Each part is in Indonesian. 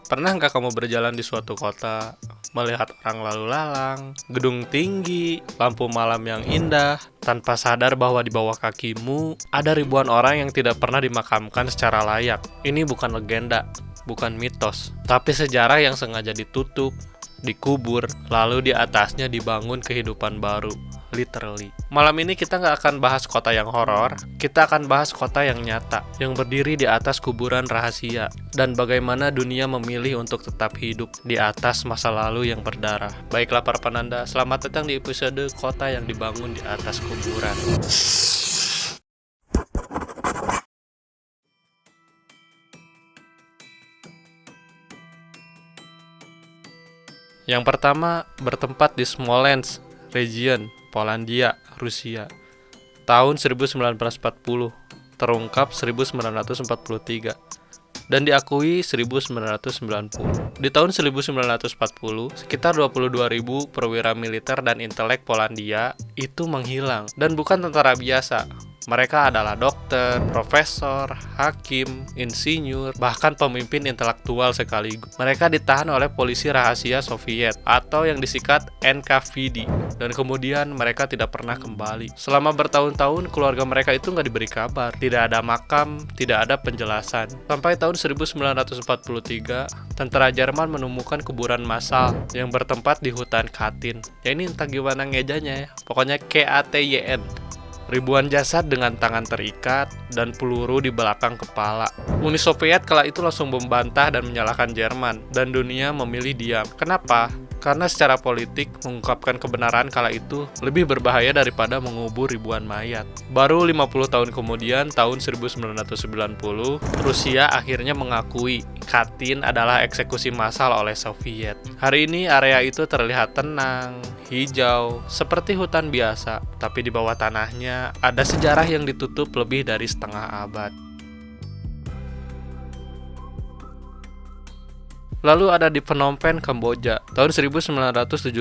Pernah nggak kamu berjalan di suatu kota, melihat orang lalu lalang, gedung tinggi, lampu malam yang indah, tanpa sadar bahwa di bawah kakimu ada ribuan orang yang tidak pernah dimakamkan secara layak? Ini bukan legenda, bukan mitos, tapi sejarah yang sengaja ditutup, dikubur, lalu di atasnya dibangun kehidupan baru. Literally. Malam ini kita nggak akan bahas kota yang horor, kita akan bahas kota yang nyata, yang berdiri di atas kuburan rahasia, dan bagaimana dunia memilih untuk tetap hidup di atas masa lalu yang berdarah. Baiklah para penanda, selamat datang di episode kota yang dibangun di atas kuburan. Yang pertama, bertempat di Smolensk, region Polandia, Rusia. Tahun 1940, terungkap 1943, dan diakui 1990. Di tahun 1940, sekitar 22.000 perwira militer dan intelek Polandia itu menghilang, dan bukan tentara biasa. Mereka adalah dokter, profesor, hakim, insinyur, bahkan pemimpin intelektual sekaligus. Mereka ditahan oleh polisi rahasia Soviet atau yang disingkat NKVD, dan kemudian mereka tidak pernah kembali. Selama bertahun-tahun, keluarga mereka itu nggak diberi kabar. Tidak ada makam, tidak ada penjelasan. Sampai tahun 1943, tentara Jerman menemukan kuburan massal yang bertempat di hutan Katyn. Ya ini entah gimana ngejanya ya, pokoknya KATYN. Ribuan jasad dengan tangan terikat dan peluru di belakang kepala. Uni Soviet kala itu langsung membantah dan menyalahkan Jerman, dan dunia memilih diam. Kenapa? Karena secara politik, mengungkapkan kebenaran kala itu lebih berbahaya daripada mengubur ribuan mayat. Baru 50 tahun kemudian, tahun 1990, Rusia akhirnya mengakui Katyn adalah eksekusi massal oleh Soviet. Hari ini area itu terlihat tenang, hijau, seperti hutan biasa, tapi di bawah tanahnya ada sejarah yang ditutup lebih dari setengah abad. Lalu ada di Phnom Penh, Kamboja, tahun 1975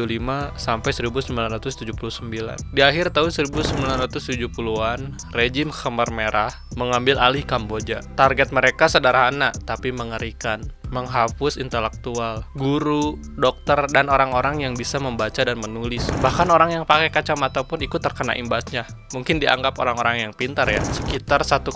sampai 1979. Di akhir tahun 1970-an, rejim Khmer Merah mengambil alih Kamboja. Target mereka sederhana tapi mengerikan. Menghapus intelektual, guru, dokter, dan orang-orang yang bisa membaca dan menulis. Bahkan orang yang pakai kacamata pun ikut terkena imbasnya. Mungkin dianggap orang-orang yang pintar ya. Sekitar 1,7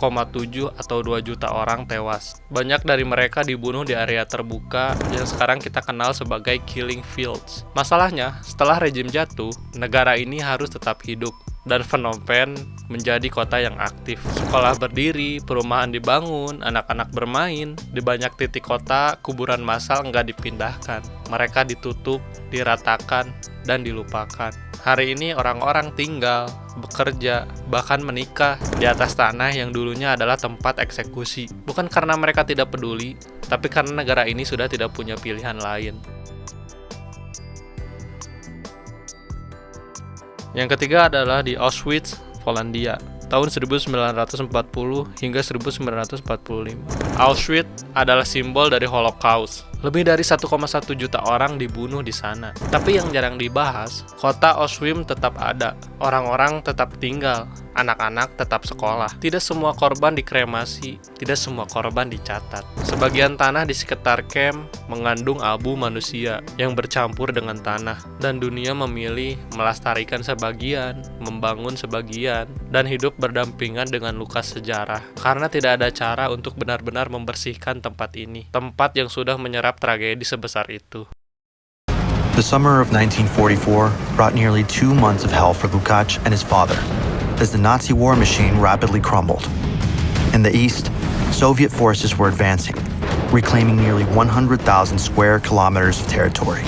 atau 2 juta orang tewas. Banyak dari mereka dibunuh di area terbuka yang sekarang kita kenal sebagai killing fields. Masalahnya, setelah rejim jatuh, negara ini harus tetap hidup. Dan Phnom Penh menjadi kota yang aktif. Sekolah berdiri, perumahan dibangun, anak-anak bermain. Di banyak titik kota, kuburan massal nggak dipindahkan. Mereka ditutup, diratakan, dan dilupakan. Hari ini orang-orang tinggal, bekerja, bahkan menikah di atas tanah yang dulunya adalah tempat eksekusi. Bukan karena mereka tidak peduli, tapi karena negara ini sudah tidak punya pilihan lain. Yang ketiga adalah di Auschwitz, Polandia, tahun 1940 hingga 1945. Auschwitz adalah simbol dari Holocaust. Lebih dari 1,1 juta orang dibunuh di sana. Tapi yang jarang dibahas, kota Auschwitz tetap ada. Orang-orang tetap tinggal, anak-anak tetap sekolah. Tidak semua korban dikremasi, tidak semua korban dicatat. Sebagian tanah di sekitar camp mengandung abu manusia yang bercampur dengan tanah. Dan dunia memilih melestarikan sebagian, membangun sebagian, dan hidup berdampingan dengan luka sejarah. Karena tidak ada cara untuk benar-benar membersihkan tempat ini. Tempat yang sudah menyerap tragedi sebesar itu. The summer of 1944 brought nearly 2 months of hell for Lukács and his father, as the Nazi war machine rapidly crumbled. In the east, Soviet forces were advancing, reclaiming nearly 100,000 square kilometers of territory.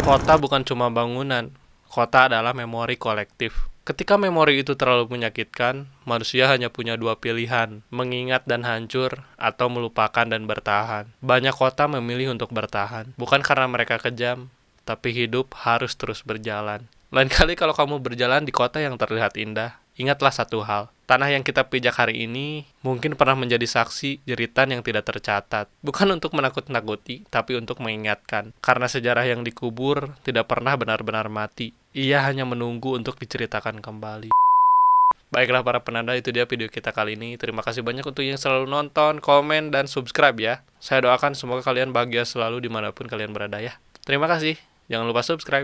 Kota bukan cuma bangunan, kota adalah memori kolektif. Ketika memori itu terlalu menyakitkan, manusia hanya punya 2 pilihan, mengingat dan hancur, atau melupakan dan bertahan. Banyak kota memilih untuk bertahan, bukan karena mereka kejam, tapi hidup harus terus berjalan. Lain kali kalau kamu berjalan di kota yang terlihat indah, ingatlah satu hal. Tanah yang kita pijak hari ini mungkin pernah menjadi saksi jeritan yang tidak tercatat. Bukan untuk menakut-nakuti, tapi untuk mengingatkan. Karena sejarah yang dikubur tidak pernah benar-benar mati. Ia hanya menunggu untuk diceritakan kembali. Baiklah para penanda, itu dia video kita kali ini. Terima kasih banyak untuk yang selalu nonton, komen, dan subscribe ya. Saya doakan semoga kalian bahagia selalu dimanapun kalian berada ya. Terima kasih. Jangan lupa subscribe.